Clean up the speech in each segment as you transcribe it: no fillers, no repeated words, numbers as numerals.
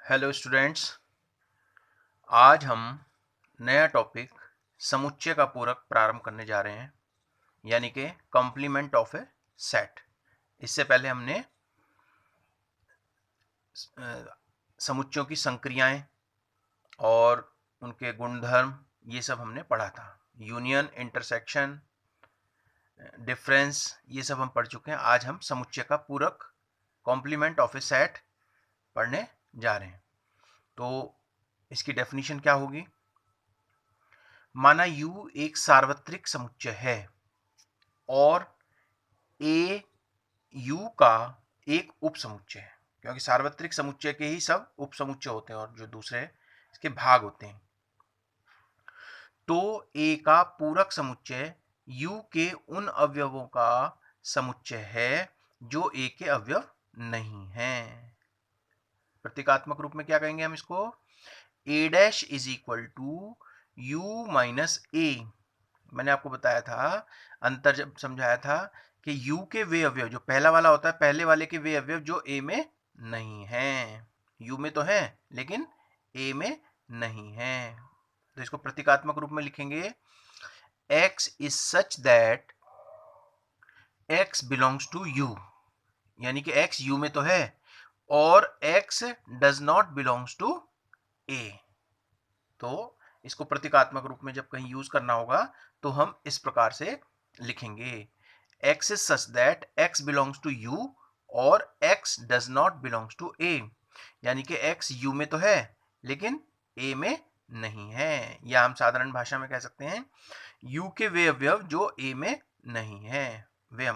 Hello students, आज हम नया टॉपिक समुच्चय का पूरक प्रारंभ करने जा रहे हैं, यानी कि कॉम्प्लीमेंट ऑफ ए सेट। इससे पहले हमने समुच्चयों की संक्रियाएं और उनके गुणधर्म ये सब हमने पढ़ा था। यूनियन, इंटरसेक्शन, डिफरेंस ये सब हम पढ़ चुके हैं। आज हम समुच्चय का पूरक कॉम्प्लीमेंट ऑफ ए सेट पढ़ने जा रहे हैं। तो इसकी डेफिनेशन क्या होगी? माना U एक सार्वत्रिक समुच्चय है और A U का एक उपसमुच्चय है, क्योंकि सार्वत्रिक समुच्चय के ही सब उपसमुच्चय होते हैं और जो दूसरे इसके भाग होते हैं। तो A का पूरक समुच्चय U के उन अवयवों का समुच्चय है जो A के अवयव नहीं हैं। प्रतीकात्मक रूप में क्या कहेंगे हम इसको? A dash is equal to U minus A। मैंने आपको बताया था, अंतर जब समझाया था कि U के वे अवयव, जो पहला वाला होता है, पहले वाले के वे अवयव जो A में नहीं हैं। U में तो है लेकिन A में नहीं है। तो इसको प्रतीकात्मक रूप में लिखेंगे, X is such that X belongs to U, यानी कि X U में तो है और X does not belongs to A। तो इसको प्रतीकात्मक रूप में जब कहीं यूज करना होगा तो हम इस प्रकार से लिखेंगे, x is such that x belongs to u और x does not belongs to a, यानी कि x u में तो है लेकिन a में नहीं है। या हम साधारण भाषा में कह सकते हैं u के वे अवयव जो a में नहीं है वह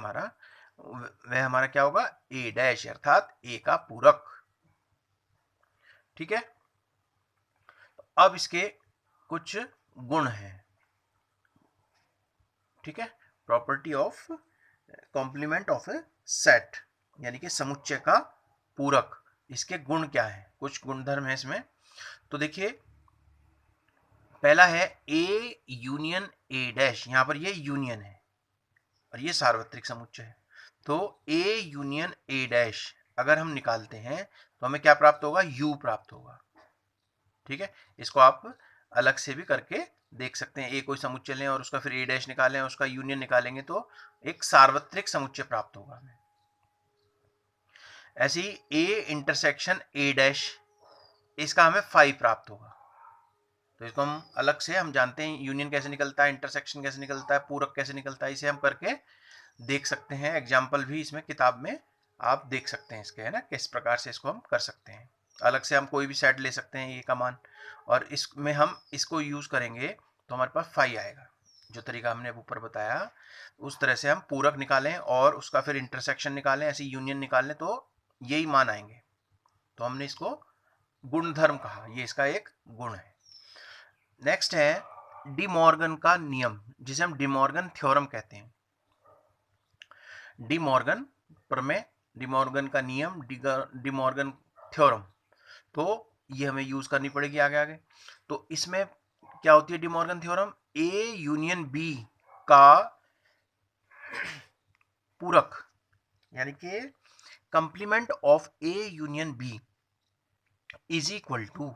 हमारा क्या होगा? a डैश, अर्थात a का पूरक। ठीक है, अब इसके कुछ गुण हैं। ठीक है, property of complement of a set, यानी कि समुच्चय का पूरक। इसके गुण क्या है? कुछ गुणधर्म है इसमें। तो देखिए, पहला है ए यूनियन ए डैश। यहां पर ये यूनियन है और ये सार्वत्रिक समुच्चय है। तो ए यूनियन ए डैश अगर हम निकालते हैं तो हमें क्या प्राप्त होगा? यू प्राप्त होगा। ठीक है, इसको आप अलग से भी करके देख सकते हैं। ए कोई समुच्चय लें और उसका फिर ए डैश निकालें, उसका यूनियन निकालेंगे तो एक सार्वत्रिक समुच्चय प्राप्त होगा हमें। ऐसे ही ए इंटरसेक्शन ए डैश, इसका हमें 5 प्राप्त होगा। तो इसको हम अलग से, हम जानते हैं यूनियन कैसे निकलता है, इंटरसेक्शन कैसे निकलता है, पूरक कैसे निकलता है, इसे हम करके देख सकते हैं। एग्जाम्पल भी इसमें किताब में आप देख सकते हैं इसके, है ना, किस प्रकार से इसको हम कर सकते हैं। अलग से हम कोई भी सेट ले सकते हैं ए का मान, और इसमें हम इसको यूज करेंगे तो हमारे पास 5 आएगा। जो तरीका हमने ऊपर बताया उस तरह से हम पूरक निकालें और उसका फिर इंटरसेक्शन निकालें, ऐसी यूनियन निकालें तो यही मान आएंगे। तो हमने इसको गुणधर्म कहा, ये इसका एक गुण है। नेक्स्ट है डी मॉर्गन का नियम, जिसे हम डी मॉर्गन थ्योरम कहते हैं। डी मॉर्गन प्रमेय, डी मॉर्गन का नियम, डी मॉर्गन थ्योरम, तो ये हमें यूज करनी पड़ेगी आगे आगे। तो इसमें क्या होती है De Morgan theorem? A union B का पूरक, यानी कि complement of A union B is equal to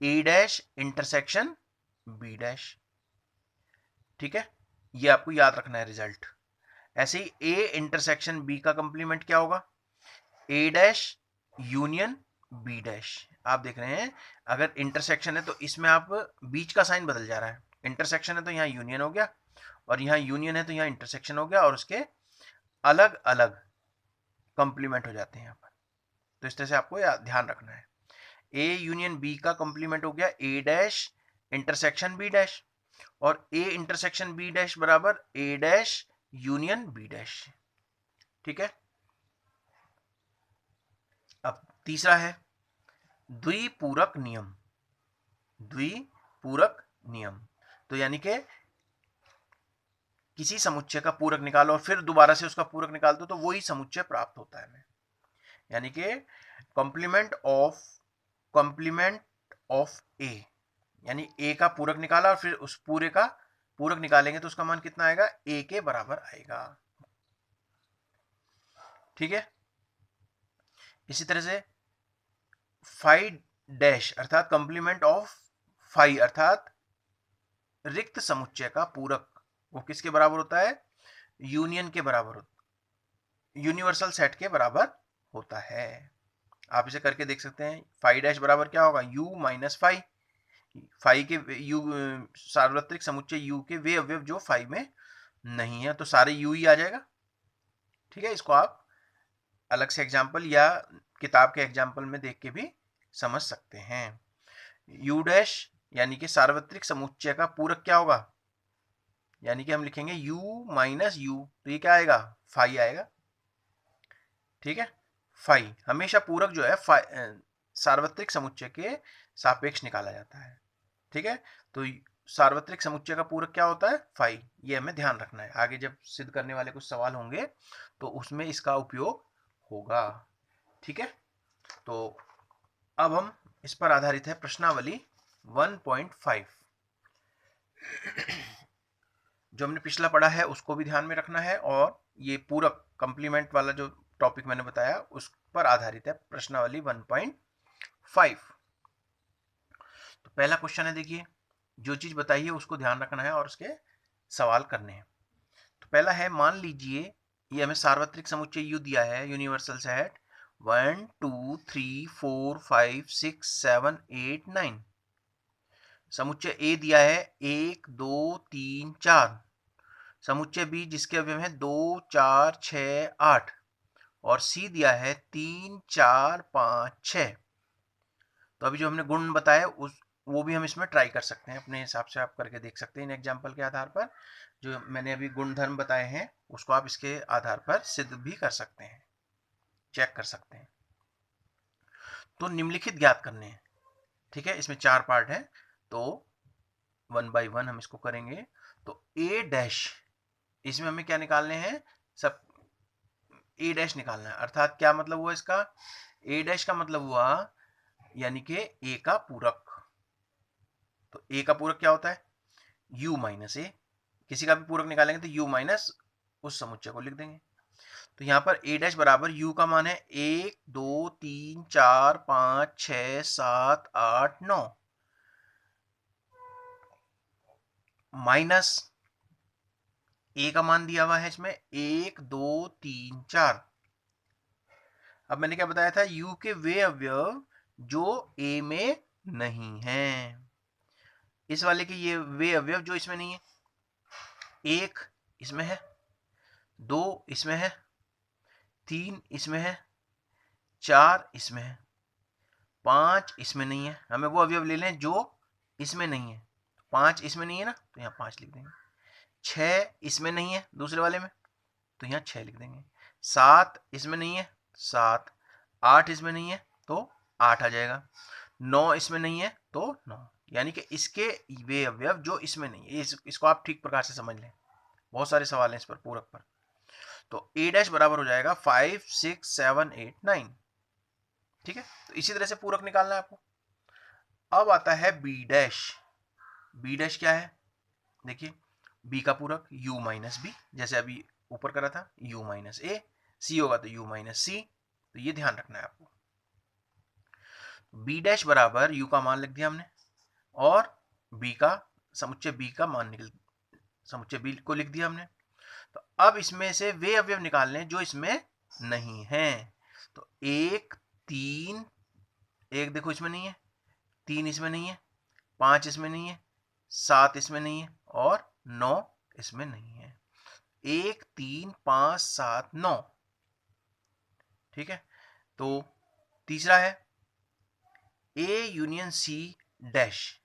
A dash intersection B dash. ठीक है, ये आपको याद रखना है रिजल्ट। ऐसे ही ए इंटरसेक्शन बी का कंप्लीमेंट क्या होगा? A dash union B dash. आप देख रहे हैं, अगर इंटरसेक्शन है तो इसमें आप बीच का साइन बदल जा रहा है। इंटरसेक्शन है तो यहाँ यूनियन हो गया, और यहाँ यूनियन है तो यहाँ इंटरसेक्शन हो गया, और उसके अलग अलग कंप्लीमेंट हो जाते हैं यहाँ पर। तो इस तरह से आपको ध्यान रखना है। ए यूनियन बी का कंप्लीमेंट हो गया ए डैश इंटरसेक्शन बी डैश, और ए इंटरसेक्शन बी डैश बराबर ए डैश यूनियन बी डैश। ठीक है, अब तीसरा है द्विपूरक नियम। द्विपूरक नियम, तो यानी कि किसी समुच्चय का पूरक निकालो और फिर दोबारा से उसका पूरक निकाल दो तो वही समुच्चय प्राप्त होता है हमें। यानी कि कॉम्प्लीमेंट ऑफ ए, यानी ए का पूरक निकाला और फिर उस पूरे का पूरक निकालेंगे तो उसका मान कितना आएगा? ए के बराबर आएगा। ठीक है, इसी तरह से 5 डैश अर्थात कंप्लीमेंट ऑफ फाई अर्थात रिक्त समुच्चय का पूरक वो किसके बराबर होता है? यूनियन के बराबर होता, यूनिवर्सल सेट के बराबर होता है। आप इसे करके देख सकते हैं। फाई डैश बराबर क्या होगा? U minus phi. फाई के यू सार्वत्रिक समुच्चय यू के वे अवयव जो फाई में नहीं है, तो सारे यू ही आ जाएगा। ठीक है, इसको आप अलग से एग्जाम्पल या किताब के एग्जाम्पल में देख के भी समझ सकते हैं। यू डैश यानी कि सार्वत्रिक समुच्चय का पूरक क्या होगा? यानी कि हम लिखेंगे u माइनस यू, तो ये क्या आएगा? फाई आएगा। ठीक है, फाई हमेशा पूरक जो है सार्वत्रिक समुच्चय के सापेक्ष निकाला जाता है। ठीक है, तो सार्वत्रिक समुच्चय का पूरक क्या होता है? फाई। ये हमें ध्यान रखना है, आगे जब सिद्ध करने वाले कुछ सवाल होंगे तो उसमें इसका उपयोग होगा। ठीक है, तो अब हम इस पर आधारित है प्रश्नावली 1.5। जो हमने पिछला पढ़ा है उसको भी ध्यान में रखना है, और ये पूरक कंप्लीमेंट वाला जो टॉपिक मैंने बताया उस पर आधारित है प्रश्नावली 1.5। तो पहला क्वेश्चन है, देखिए जो चीज बताइए उसको ध्यान रखना है और उसके सवाल करने हैं। तो पहला है, मान लीजिए ये हमें सार्वत्रिक समुच्चय यू दिया है, यूनिवर्सल सेट 1 2 3 4 5 6 7 8 9। समुच्चय ए दिया है 1 2 3 4। समुच्चय बी जिसके अवयव हैं 2 4 6 8, और सी दिया है 3 4 5 6। तो अभी जो हमने गुण बताए उस वो भी हम इसमें ट्राई कर सकते हैं, अपने हिसाब से आप करके देख सकते हैं इन एग्जाम्पल के आधार पर। जो मैंने अभी गुणधर्म बताए हैं उसको आप इसके आधार पर सिद्ध भी कर सकते हैं, चेक कर सकते हैं। तो निम्नलिखित ज्ञात करने हैं। ठीक है, इसमें 4 पार्ट है, तो 1 बाय 1 हम इसको करेंगे। तो ए डैश, इसमें हमें क्या निकालने हैं? सब ए डैश निकालना है। अर्थात क्या मतलब हुआ इसका? ए डैश का मतलब हुआ यानी कि ए का पूरक। तो ए का पूरक क्या होता है? u माइनस ए। किसी का भी पूरक निकालेंगे तो u माइनस उस समुच्चय को लिख देंगे। तो यहां पर a डैश बराबर u का मान है 1 2 3 4 5 6 7 8 9 माइनस a का मान दिया हुआ है इसमें 1 2 3 4। अब मैंने क्या बताया था? u के वे अवयव जो a में नहीं है। इस वाले के ये वे अवयव जो इसमें नहीं है, 1 इसमें है, 2 इसमें है, 3 इसमें है, 4 इसमें है, 5 इसमें नहीं है। हमें वो अवयव ले लें जो इसमें नहीं है। 5 इसमें नहीं है ना, तो यहाँ 5 लिख देंगे। 6 इसमें नहीं है दूसरे वाले में, तो यहाँ 6 लिख देंगे। 7 इसमें नहीं है, 7। 8 इसमें नहीं है तो 8 आ जाएगा। 9 इसमें नहीं है तो 9। यानी कि इसके वे अवयव जो इसमें नहीं है। इसको आप ठीक प्रकार से समझ लें, बहुत सारे सवाल हैं इस पर पूरक पर। तो ए डैश बराबर हो जाएगा 5 6 7 8 9। ठीक है, तो इसी तरह से पूरक निकालना है आपको। अब आता है बी डैश। बी डैश क्या है? देखिए बी का पूरक u माइनस बी, जैसे अभी ऊपर करा था u माइनस ए। सी होगा तो u माइनस सी, तो ये ध्यान रखना है आपको। बी डैश बराबर u का मान लिख दिया हमने, और b का समुच्चय b का मान निकल, समुच्चय b को लिख दिया हमने। तो अब इसमें से वे अवयव निकालने जो इसमें नहीं है। तो 1 3, 1 देखो इसमें नहीं है, 3 इसमें नहीं है, 5 इसमें नहीं है, 7 इसमें नहीं है, और 9 इसमें नहीं है। 1 3 5 7 9। ठीक है, तो तीसरा है ए यूनियन सी डैश।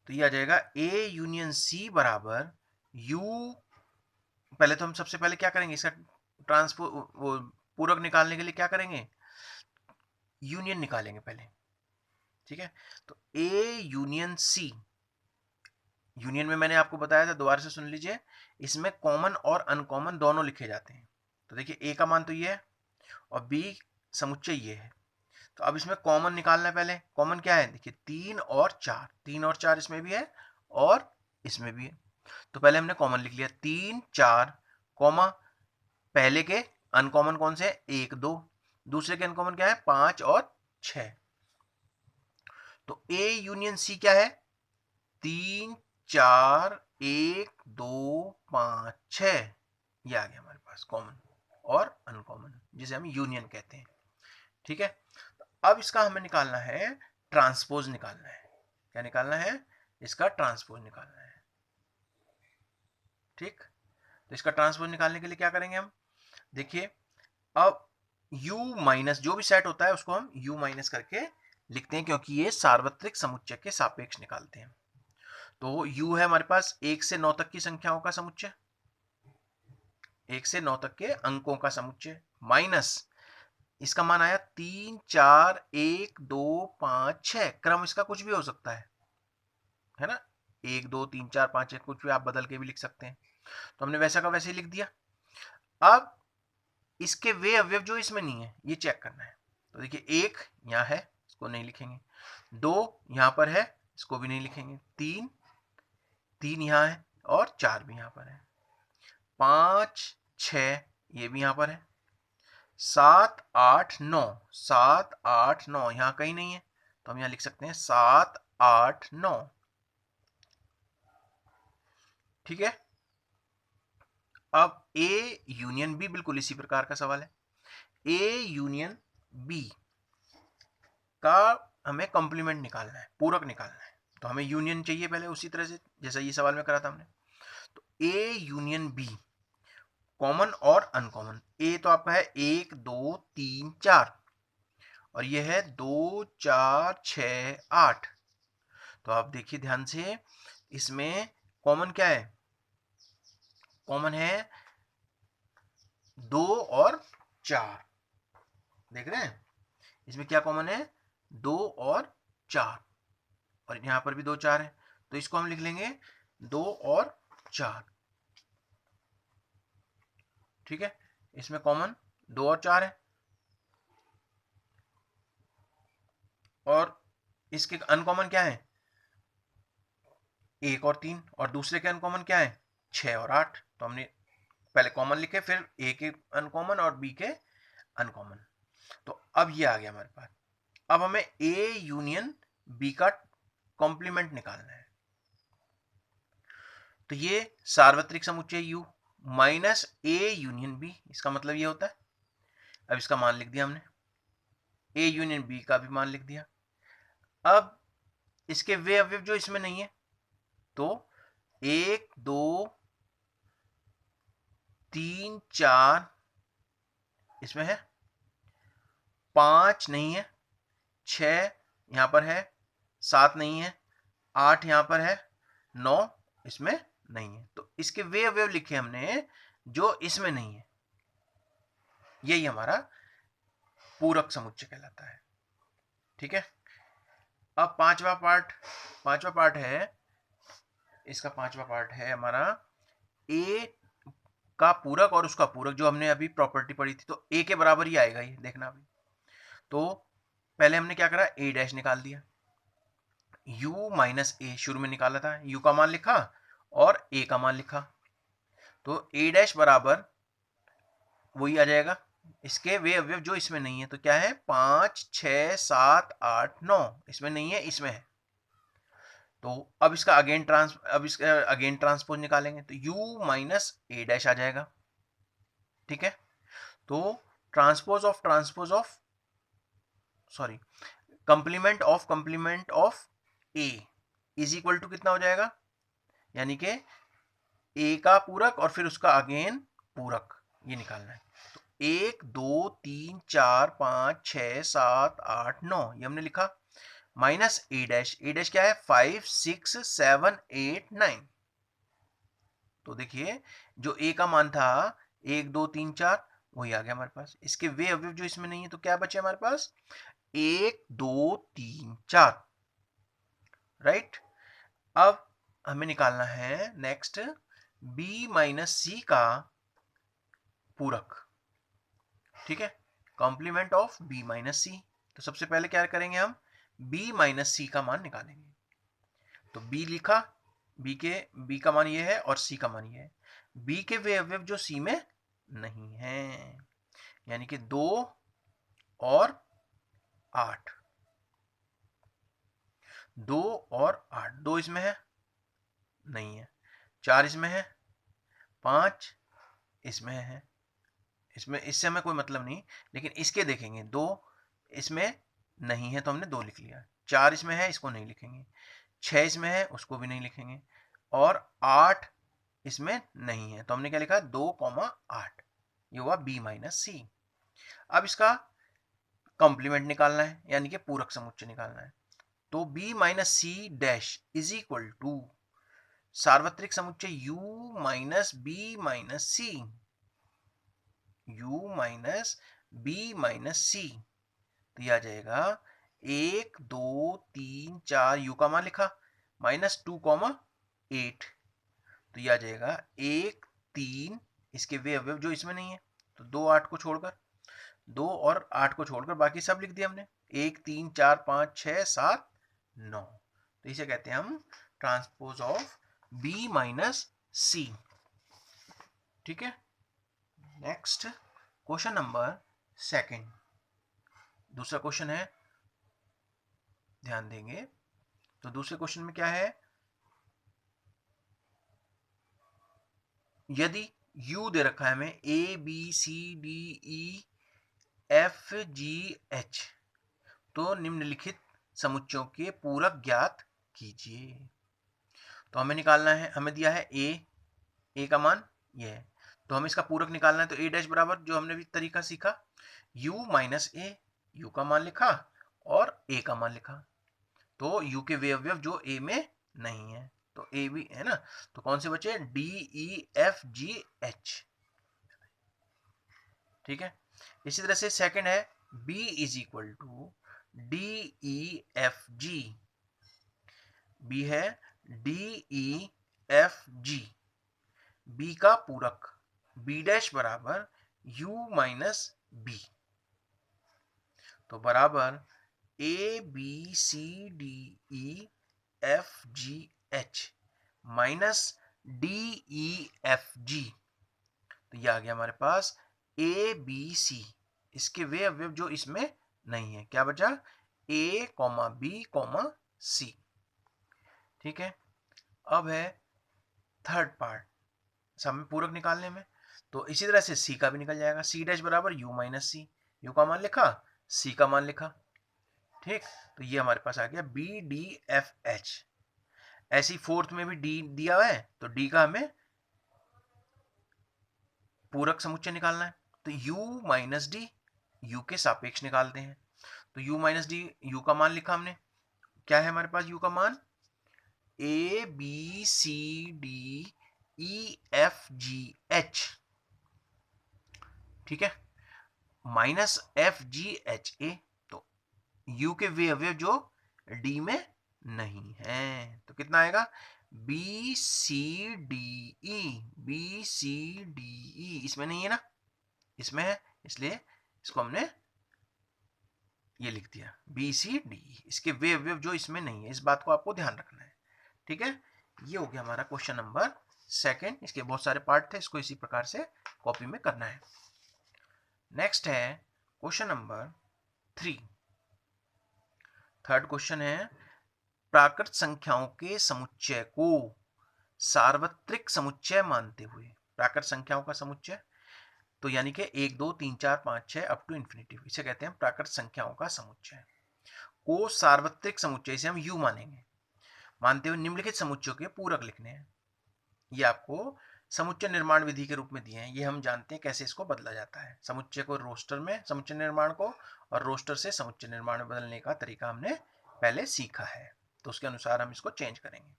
तो ये आ जाएगा ए यूनियन सी बराबर यू। पहले तो हम सबसे पहले क्या करेंगे? इसका ट्रांसपो वो पूरक निकालने के लिए क्या करेंगे? यूनियन निकालेंगे पहले। ठीक है, तो ए यूनियन सी। यूनियन में मैंने आपको बताया था, दोबारा से सुन लीजिए, इसमें कॉमन और अनकॉमन दोनों लिखे जाते हैं। तो देखिए ए का मान तो ये है और बी समुच्चय ये है। तो अब इसमें कॉमन निकालना है। पहले कॉमन क्या है? देखिए 3 और 4, 3 और 4 इसमें भी है और इसमें भी है। तो पहले हमने कॉमन लिख लिया 3 4, कॉमा पहले के अनकॉमन कौन से? 1 2। दूसरे के अनकॉमन क्या है? 5 और 6। तो ए यूनियन सी क्या है? 3 4 1 2 5 6, ये आ गया हमारे पास कॉमन और अनकॉमन, जिसे हम यूनियन कहते हैं। ठीक है, अब इसका हमें निकालना है ट्रांसपोज निकालना है। क्या निकालना है? इसका ट्रांसपोज निकालना है। ठीक, तो इसका ट्रांसपोज निकालने के लिए क्या करेंगे हम? देखिए, अब u माइनस जो भी सेट होता है उसको हम u माइनस करके लिखते हैं, क्योंकि ये सार्वत्रिक समुच्चय के सापेक्ष निकालते हैं। तो u है हमारे पास 1 से 9 तक की संख्याओं का समुच्चय, 1 से 9 तक के अंकों का समुच्चय, माइनस इसका मान आया 3 4 1 2 5 6। क्रम इसका कुछ भी हो सकता है ना, 1 2 3 4 5 6 कुछ भी आप बदल के भी लिख सकते हैं। तो हमने वैसा का वैसे ही लिख दिया। अब इसके वे अवयव जो इसमें नहीं है ये चेक करना है। तो देखिए, 1 यहाँ है, इसको नहीं लिखेंगे। 2 यहाँ पर है, इसको भी नहीं लिखेंगे। 3 यहाँ है और 4 भी यहाँ पर है। 5 6 ये भी यहाँ पर है। 7 8 9, 7 8 9 यहाँ कहीं नहीं है, तो हम यहाँ लिख सकते हैं 7 8 9। ठीक है, अब ए यूनियन बी बिल्कुल इसी प्रकार का सवाल है। ए यूनियन बी का हमें कॉम्प्लीमेंट निकालना है, पूरक निकालना है। तो हमें यूनियन चाहिए पहले, उसी तरह से जैसा ये सवाल में करा था हमने। तो ए यूनियन बी, कॉमन और अनकॉमन। ए तो आपका है 1 2 3 4 और ये है 2 4 6 8। तो आप देखिए ध्यान से, इसमें कॉमन क्या है? कॉमन है 2 और 4। देख रहे हैं, इसमें क्या कॉमन है? 2 और 4, और यहां पर भी 2 4 है, तो इसको हम लिख लेंगे 2 और 4। ठीक है, इसमें कॉमन 2 और 4 है, और इसके अनकॉमन क्या है? 1 और 3, और दूसरे के अनकॉमन क्या है? 6 और 8। तो हमने पहले कॉमन लिखे, फिर ए के अनकॉमन और बी के अनकॉमन। तो अब ये आ गया हमारे पास। अब हमें ए यूनियन बी का कॉम्प्लीमेंट निकालना है। तो ये सार्वत्रिक समुच्चय U minus A union B, इसका मतलब ये होता है, अब इसका मान लिख दिया हमने, ए यूनियन बी का भी मान लिख दिया। अब इसके वे अवयव जो इसमें नहीं है, तो 1 2 3 4 इसमें है, 5 नहीं है, 6 यहां पर है, 7 नहीं है, 8 यहां पर है, 9 इसमें नहीं है। तो इसके वे अवयव लिखे हमने जो इसमें नहीं है, यही हमारा पूरक समुच्चय कहलाता है। ठीक है, अब पांचवा पार्ट है, इसका पांचवा पार्ट है हमारा ए का पूरक और उसका पूरक, जो हमने अभी प्रॉपर्टी पढ़ी थी। तो ए के बराबर ही आएगा ये, देखना अभी। तो पहले हमने क्या करा? ए डैश निकाल दिया, u माइनस ए शुरू में निकाला था, u का मान लिखा और a का मान लिखा। तो a डैश बराबर वही आ जाएगा, इसके वे अवयव जो इसमें नहीं है। तो क्या है? 5 6 7 8 9 इसमें नहीं है, इसमें है। तो अब इसका अगेन ट्रांसपोज निकालेंगे, तो u माइनस ए डैश आ जाएगा। ठीक है, तो transpose of sorry complement of A is equal to कितना हो जाएगा? यानी कि ए का पूरक और फिर उसका अगेन पूरक, ये निकालना है। तो 1 2 3 4 5 6 7 8 9 ये हमने लिखा, माइनस ए डैश क्या है? 5 6 7 8 9। तो देखिए, जो ए का मान था 1 2 3 4 वही आ गया हमारे पास। इसके वे अवयव जो इसमें नहीं है, तो क्या बचे हमारे पास? 1 2 3 4। राइट, अब हमें निकालना है नेक्स्ट b माइनस सी का पूरक। ठीक है, complement of b minus C. तो सबसे पहले क्या करेंगे हम? b माइनस सी का मान निकालेंगे। तो b लिखा, b का मान ये है और c का मान ये है। b के वे अवयव जो c में नहीं है, यानी कि 2 और 8। 2 और 8, 2 इसमें है नहीं है, 4 इसमें है, 5 इसमें है, इसमें इससे हमें कोई मतलब नहीं, लेकिन इसके देखेंगे 2 इसमें नहीं है तो हमने 2 लिख लिया, 4 इसमें है इसको नहीं लिखेंगे, 6 इसमें है उसको भी नहीं लिखेंगे, और 8 इसमें नहीं है तो हमने क्या लिखा 2,8, ये हुआ b माइनस सी। अब इसका कॉम्प्लीमेंट निकालना है यानी कि पूरक समुच्चय निकालना है, तो b minus C dash is equal to सार्वत्रिक समुच्चय u minus b minus C, u minus b minus C, तो यह आ जाएगा 1 2 3 4, u का मान लिखा माइनस 2,8, तो यह आ जाएगा 1 3, इसके वे अवयव जो इसमें नहीं है तो 2 8 को छोड़कर, 2 और 8 को छोड़कर बाकी सब लिख दिया हमने, 1 3 4 5 6 7 9, तो इसे कहते हैं हम ट्रांसपोज ऑफ b माइनस सी। ठीक है, नेक्स्ट क्वेश्चन नंबर सेकंड, दूसरा क्वेश्चन है, ध्यान देंगे तो दूसरे क्वेश्चन में क्या है, यदि u दे रखा है हमें a b c d e f g h, तो निम्नलिखित समुच्चयों के पूरक ज्ञात कीजिए। तो हमें निकालना है, हमें दिया है a का मान ये है, तो हमें इसका पूरक निकालना है, तो a डैश बराबर जो हमने भी तरीका सीखा u माइनस a, u का मान लिखा और a का मान लिखा, तो u के वे अवयव जो a में नहीं है तो a भी है ना, तो कौन से बचे d e f g h। ठीक है, इसी तरह से सेकंड है b is equal to d e f g, b है d e f g, b का पूरक b डैश बराबर u माइनस b, तो बराबर a b c d e f g h minus d e f g, तो ये आ गया हमारे पास a b c, इसके वे अवयव जो इसमें नहीं है, क्या बचा a, b, c। ठीक है, अब है थर्ड पार्ट सब में पूरक निकालने में, तो इसी तरह से c का भी निकल जाएगा, c डैश बराबर u माइनस सी, u का मान लिखा c का मान लिखा। ठीक, तो ये हमारे पास आ गया b d f h। ऐसी फोर्थ में भी d दिया हुआ है तो d का हमें पूरक समुच्चय निकालना है, तो u माइनस डी, u के सापेक्ष निकालते हैं, तो u माइनस डी, u का मान लिखा हमने, क्या है हमारे पास u का मान a b c d e f g h। ठीक है, minus F G H A, तो u के वे अवयव जो d में नहीं है, तो कितना आएगा B C D E, B C D E इसमें नहीं है ना, इसमें है, इसलिए इसको हमने ये लिख दिया बी सी डी, इसके वे अवयव जो इसमें नहीं है, इस बात को आपको ध्यान रखना है। ठीक है, ये हो गया हमारा क्वेश्चन नंबर सेकंड, इसके बहुत सारे पार्ट थे, इसको इसी प्रकार से कॉपी में करना है। नेक्स्ट है क्वेश्चन नंबर 3, थर्ड क्वेश्चन है, प्राकृत संख्याओं के समुच्चय को सार्वत्रिक समुच्चय मानते हुए, प्राकृत संख्याओं का समुच्चय तो यानी कि 1 2 3 4 5 6 अप टू इन्फिनिटी, इसे कहते हैं प्राकृत संख्याओं का समुच्चय को सार्वत्रिक समुच्चय, इसे हम u मानेंगे, मानते हुए निम्नलिखित समुच्चयों के पूरक लिखने हैं। ये आपको समुच्चय निर्माण विधि के रूप में दिए हैं, ये हम जानते हैं कैसे इसको बदला जाता है, समुच्चय को रोस्टर में समुच्चय निर्माण को और रोस्टर से समुच्चय निर्माण में बदलने का तरीका हमने पहले सीखा है, तो उसके अनुसार हम इसको चेंज करेंगे।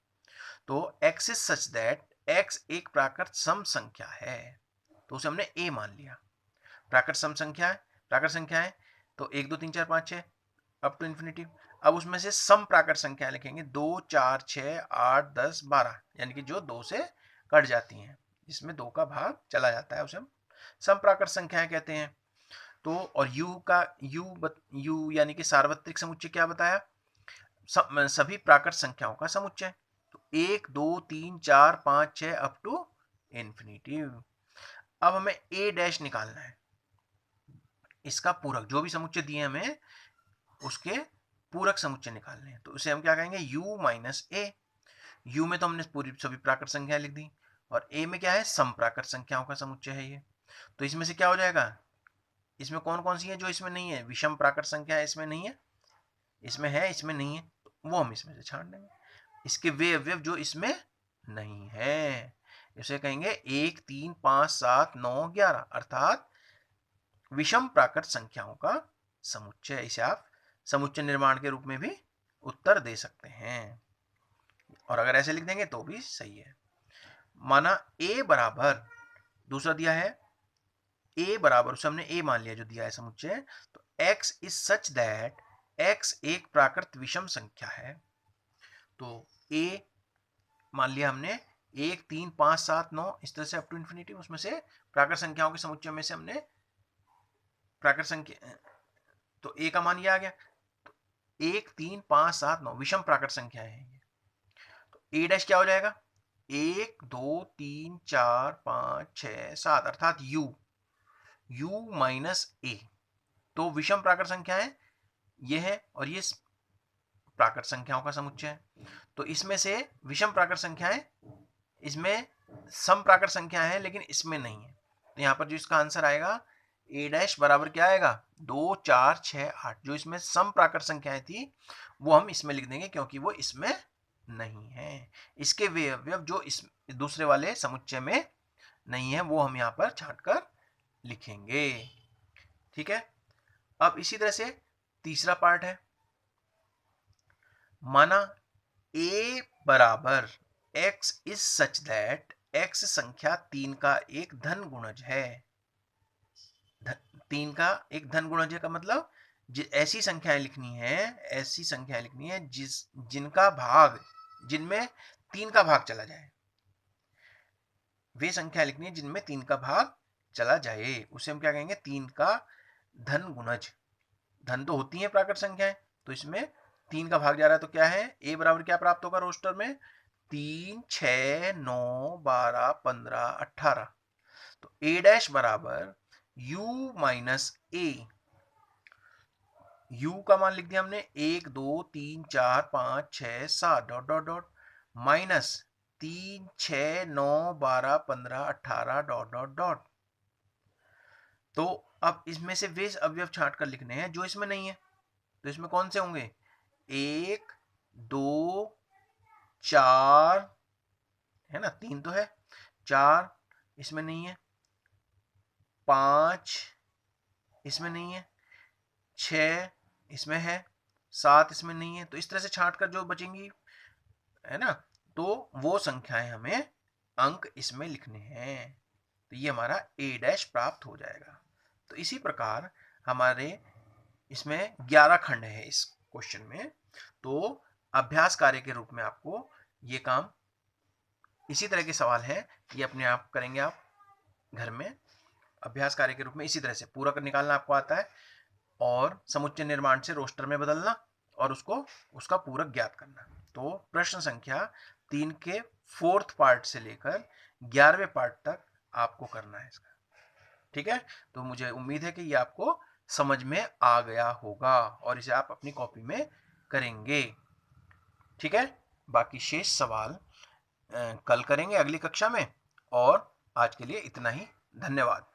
तो x is such that x एक प्राकृत सम संख्या है, तो उसे हमने a मान लिया, प्राकृत सम संख्या है, प्राकृत संख्या है तो 1 2 3 4 5 6 अप टू इन्फिनिटी। अब उसमें से सम प्राकृत संख्या लिखेंगे 2 4 6 8 10 12, यानी कि जो 2 से कट जाती हैं, जिसमें 2 का भाग चला जाता है उसे हम सम प्राकृत संख्याएं कहते हैं। तो और u का u यानी कि सार्वत्रिक समुच्चय क्या बताया, सभी प्राकृत संख्याओं का समुच्चय, तो 1 2 3 4 5 6 अप टू इन्फिनिटी। अब हमें a डैश निकालना है, इसका पूरक जो भी समुच्चय दिए हमें उसके पूरक समुच्चय निकालने हैं, तो उसे हम क्या कहेंगे, u माइनस ए। u में तो हमने पूरी सभी प्राकृत संख्या लिख दी, और a में क्या है, समप्राकृत संख्याओं का समुच्चय है ये। तो इसमें से क्या हो जाएगा, इसमें कौन कौन सी है जो इसमें नहीं है, विषम प्राकृत संख्या है, इसमें नहीं है, इसमें है, इसमें नहीं है, तो वो हम इसमें से छांट देंगे। इसके वे अवयव जो इसमें नहीं है, इसे कहेंगे 1, 3, 5, 7, 9, 11, अर्थात विषम प्राकृत संख्याओं का समुच्चय। इसे आप समुच्चय निर्माण के रूप में भी उत्तर दे सकते हैं, और अगर ऐसे लिख देंगे तो भी सही है। माना a बराबर, दूसरा दिया है a बराबर, उसे हमने a मान लिया जो दिया है समुच्चय, तो x is such that x एक प्राकृत विषम संख्या है। तो a मान लिया हमने 1, 3, 5, 7, 9, इस तरह से अप टू इन्फिनिटी, उसमें से प्राकृत संख्याओं के समुच्चय में से हमने प्राकृत संख्या, तो a का मान ये आ गया। तो 1, 3, 5, 7, 9 विषम प्राकृत संख्याएं हैं। तो a डैश क्या हो जाएगा, 1, 2, 3, 4, 5, 6, 7, अर्थात u माइनस a। तो विषम प्राकृत संख्याएं ये है, और ये प्राकृत संख्याओं का समुच्चय है। तो इसमें से विषम प्राकृत संख्याएं, इसमें सम प्राकृत संख्याएं हैं लेकिन इसमें नहीं है, तो यहां पर जो इसका आंसर आएगा a डैश बराबर क्या आएगा, 2, 4, 6, 8। जो इसमें सम प्राकृत संख्याएं थी वो हम इसमें लिख देंगे क्योंकि वो इसमें नहीं है। इसके वे अवयव जो इस दूसरे वाले समुच्चय में नहीं है वो हम यहाँ पर छांट कर लिखेंगे। ठीक है, अब इसी तरह से तीसरा पार्ट है, माना a बराबर x is such that x संख्या 3 का एक धन गुणज है। 3 का एक धन गुणज है का मतलब ऐसी संख्याएं लिखनी है, ऐसी संख्याएं लिखनी है जिनका भाग, जिनमें 3 का भाग चला जाए, वे संख्या लिखनी है जिनमें 3 का भाग चला जाए, उसे हम क्या कहेंगे, 3 का धन गुणज। धन तो होती है प्राकृत संख्याएं, तो इसमें 3 का भाग जा रहा है, तो क्या है, a बराबर क्या प्राप्त होगा रोस्टर में, 3, 6, 9, 12, 15, 18। तो a डैश बराबर u माइनस a, u का मान लिख दिया हमने 1, 2, 3, 4, 5, 6, 7 dot dot dot, minus 3, 6, 9, 12, 15, 18 dot dot dot. तो अब इसमें से वे अवयव छांट कर लिखने हैं जो इसमें नहीं है, तो इसमें कौन से होंगे, 1, 2, 4 है ना, 3 तो है, 4 इसमें नहीं है, 5 इसमें नहीं है, 6 इसमें है, 7 इसमें नहीं है। तो इस तरह से छांट कर जो बचेंगी है ना, तो वो संख्याएं हमें अंक इसमें लिखने हैं, तो ये हमारा a डैश प्राप्त हो जाएगा। तो इसी प्रकार हमारे इसमें 11 खंड है इस क्वेश्चन में, तो अभ्यास कार्य के रूप में आपको ये काम, इसी तरह के सवाल है, ये अपने आप करेंगे आप घर में अभ्यास कार्य के रूप में। इसी तरह से पूरक निकालना आपको आता है, और समुच्चय निर्माण से रोस्टर में बदलना, और उसका पूरक ज्ञात करना। तो प्रश्न संख्या 3 के 4th पार्ट से लेकर 11वें पार्ट तक आपको करना है इसका। ठीक है, तो मुझे उम्मीद है कि ये आपको समझ में आ गया होगा, और इसे आप अपनी कॉपी में करेंगे। ठीक है, बाकी शेष सवाल कल करेंगे अगली कक्षा में, और आज के लिए इतना ही। धन्यवाद।